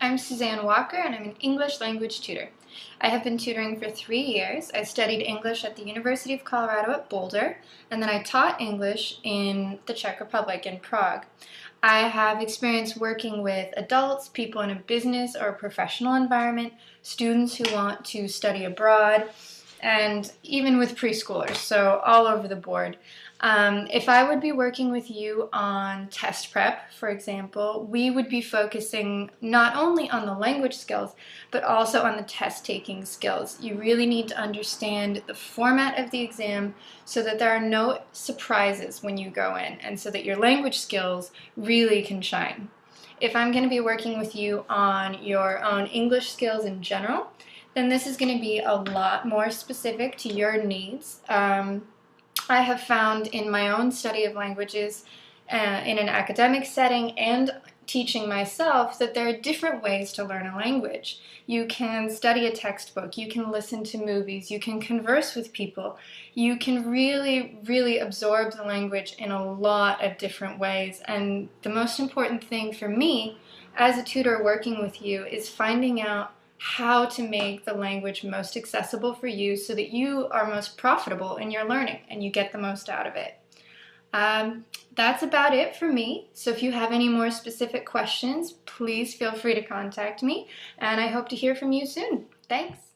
I'm Suzanne Walker and I'm an English language tutor. I have been tutoring for 3 years. I studied English at the University of Colorado at Boulder, and then I taught English in the Czech Republic in Prague. I have experience working with adults, people in a business or a professional environment, students who want to study abroad, and even with preschoolers, so all over the board. If I would be working with you on test prep, for example, we would be focusing not only on the language skills, but also on the test-taking skills. You really need to understand the format of the exam so that there are no surprises when you go in, and so that your language skills really can shine. If I'm going to be working with you on your own English skills in general, then this is going to be a lot more specific to your needs. I have found in my own study of languages in an academic setting and teaching myself that there are different ways to learn a language. You can study a textbook, you can listen to movies, you can converse with people, you can really absorb the language in a lot of different ways. And the most important thing for me as a tutor working with you is finding out how to make the language most accessible for you so that you are most profitable in your learning and you get the most out of it. That's about it for me. So if you have any more specific questions, please feel free to contact me, and I hope to hear from you soon. Thanks.